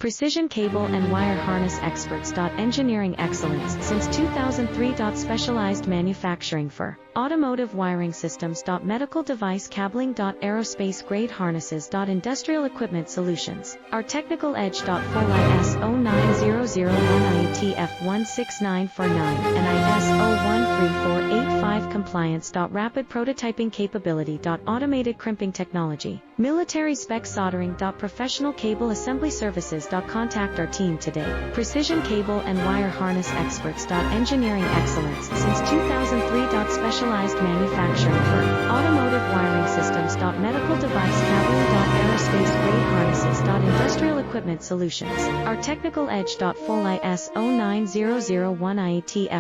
Precision cable and wire harness experts. Engineering excellence since 2003. Specialized manufacturing for automotive wiring systems. Medical device cabling. Aerospace grade harnesses. Industrial equipment solutions. Our technical edge. For IS 09001 IATF 16949 and IS 013485 compliance. Rapid prototyping capability. Automated crimping technology. Military spec soldering. Professional cable assembly services. Contact our team today. Precision cable and wire harness experts. Engineering excellence since 2003. Specialized manufacturing for automotive wiring systems. Medical device cabling. Aerospace grade harnesses. Industrial equipment solutions. Our technical edge. Full IS 09001 IATF